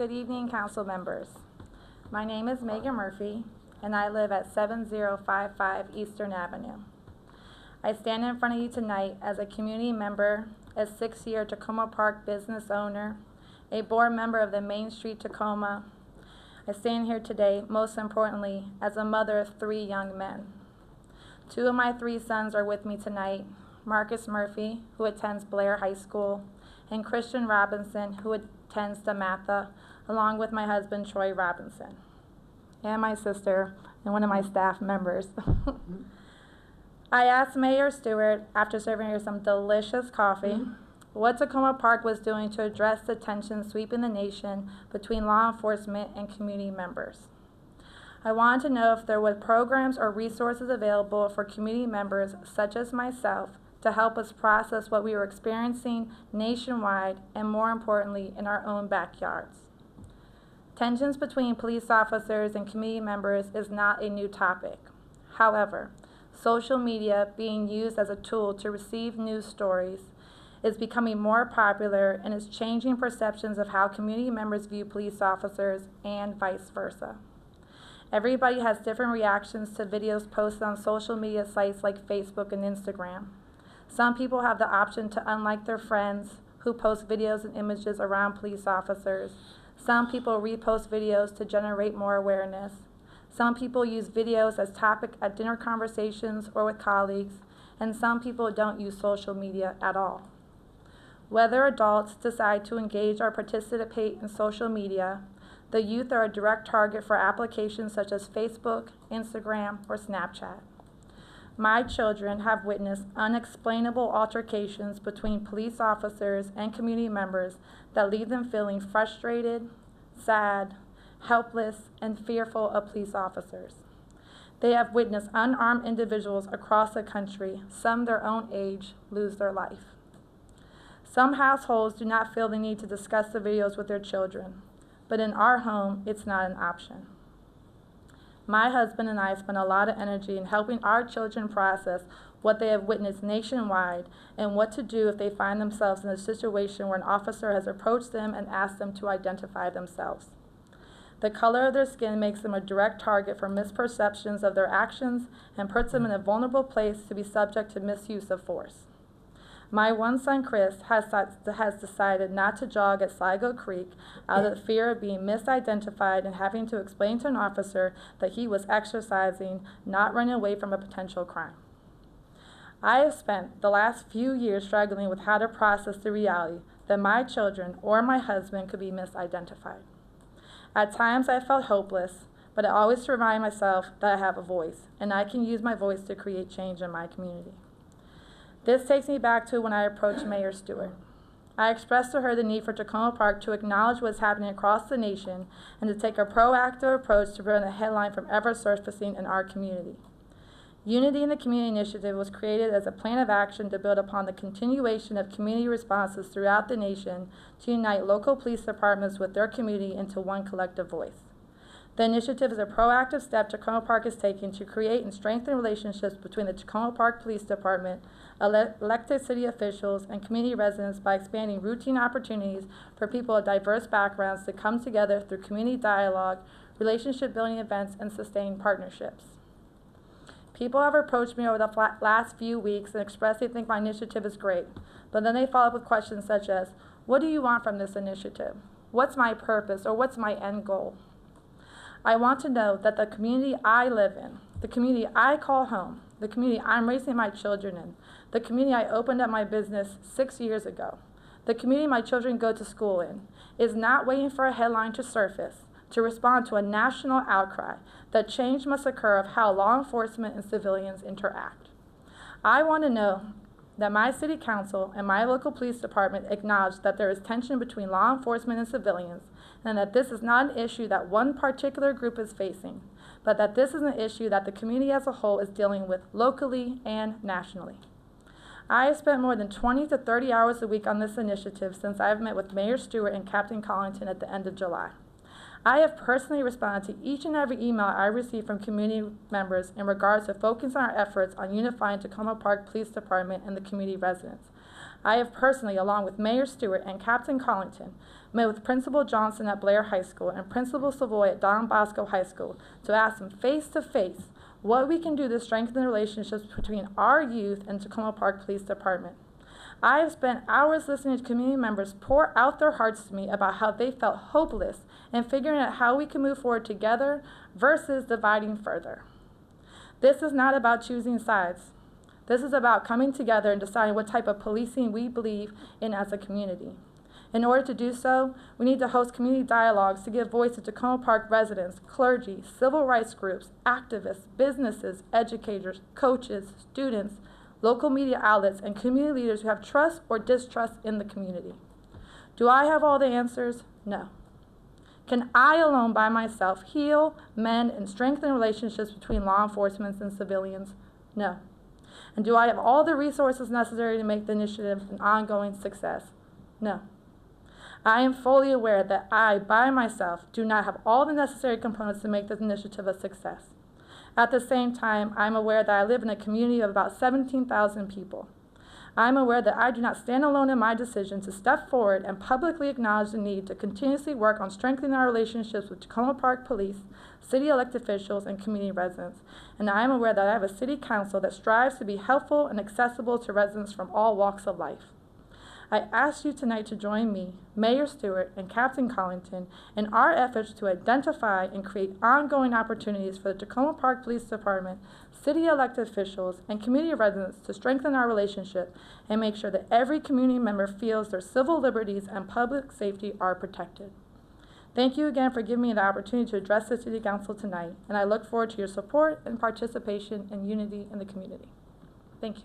Good evening, council members. My name is Meaghan Murphy, and I live at 7055 Eastern Avenue. I stand in front of you tonight as a community member, a 6-year Takoma Park business owner, a board member of the Main Street Takoma. I stand here today, most importantly, as a mother of 3 young men. 2 of my 3 sons are with me tonight, Marcus Murphy, who attends Blair High School, and Christian Robinson, who attends DeMatha, along with my husband, Troy Robinson, and my sister, and one of my staff members. I asked Mayor Stewart, after serving her some delicious coffee, what Takoma Park was doing to address the tension sweeping the nation between law enforcement and community members. I wanted to know if there were programs or resources available for community members, such as myself, to help us process what we were experiencing nationwide and, more importantly, in our own backyards. Tensions between police officers and community members is not a new topic. However, social media, being used as a tool to receive news stories, is becoming more popular and is changing perceptions of how community members view police officers and vice versa. Everybody has different reactions to videos posted on social media sites like Facebook and Instagram. Some people have the option to unlike their friends who post videos and images around police officers. Some people repost videos to generate more awareness. Some people use videos as topic at dinner conversations or with colleagues, and some people don't use social media at all. Whether adults decide to engage or participate in social media, the youth are a direct target for applications such as Facebook, Instagram, or Snapchat. My children have witnessed unexplainable altercations between police officers and community members that leave them feeling frustrated, sad, helpless, and fearful of police officers. They have witnessed unarmed individuals across the country, some their own age, lose their life. Some households do not feel the need to discuss the videos with their children, but in our home, it's not an option. My husband and I spend a lot of energy in helping our children process what they have witnessed nationwide and what to do if they find themselves in a situation where an officer has approached them and asked them to identify themselves. The color of their skin makes them a direct target for misperceptions of their actions and puts them in a vulnerable place to be subject to misuse of force. My 1 son, Chris, has decided not to jog at Sligo Creek out of the fear of being misidentified and having to explain to an officer that he was exercising, not running away from a potential crime. I have spent the last few years struggling with how to process the reality that my children or my husband could be misidentified. At times I felt hopeless, but I always remind myself that I have a voice, and I can use my voice to create change in my community. This takes me back to when I approached Mayor Stewart. I expressed to her the need for Takoma Park to acknowledge what's happening across the nation and to take a proactive approach to prevent a headline from ever surfacing in our community. Unity in the Community Initiative was created as a plan of action to build upon the continuation of community responses throughout the nation to unite local police departments with their community into one collective voice. The initiative is a proactive step Takoma Park is taking to create and strengthen relationships between the Takoma Park Police Department, elected city officials, and community residents by expanding routine opportunities for people of diverse backgrounds to come together through community dialogue, relationship building events, and sustained partnerships. People have approached me over the last few weeks and expressed they think my initiative is great, but then they follow up with questions such as, what do you want from this initiative? What's my purpose, or what's my end goal? I want to know that the community I live in, the community I call home, the community I'm raising my children in, the community I opened up my business 6 years ago, the community my children go to school in, is not waiting for a headline to surface to respond to a national outcry that change must occur of how law enforcement and civilians interact. I want to know that my city council and my local police department acknowledge that there is tension between law enforcement and civilians, and that this is not an issue that one particular group is facing, but that this is an issue that the community as a whole is dealing with locally and nationally. I have spent more than 20 to 30 hours a week on this initiative since I have met with Mayor Stewart and Captain Collington at the end of July. I have personally responded to each and every email I received from community members in regards to focusing our efforts on unifying Takoma Park Police Department and the community residents. I have personally, along with Mayor Stewart and Captain Collington, met with Principal Johnson at Blair High School and Principal Savoy at Don Bosco High School to ask them face-to-face what we can do to strengthen the relationships between our youth and Takoma Park Police Department. I have spent hours listening to community members pour out their hearts to me about how they felt hopeless in figuring out how we can move forward together versus dividing further. This is not about choosing sides. This is about coming together and deciding what type of policing we believe in as a community. In order to do so, we need to host community dialogues to give voice to Takoma Park residents, clergy, civil rights groups, activists, businesses, educators, coaches, students, local media outlets, and community leaders who have trust or distrust in the community. Do I have all the answers? No. Can I alone by myself heal, mend, and strengthen relationships between law enforcement and civilians? No. And do I have all the resources necessary to make the initiative an ongoing success? No. I am fully aware that I, by myself, do not have all the necessary components to make this initiative a success. At the same time, I'm aware that I live in a community of about 17,000 people. I'm aware that I do not stand alone in my decision to step forward and publicly acknowledge the need to continuously work on strengthening our relationships with Takoma Park Police, city elected officials, and community residents. And I am aware that I have a city council that strives to be helpful and accessible to residents from all walks of life. I ask you tonight to join me, Mayor Stewart, and Captain Collington in our efforts to identify and create ongoing opportunities for the Takoma Park Police Department, city elected officials, and community residents to strengthen our relationship and make sure that every community member feels their civil liberties and public safety are protected. Thank you again for giving me the opportunity to address the City Council tonight, and I look forward to your support and participation and unity in the community. Thank you.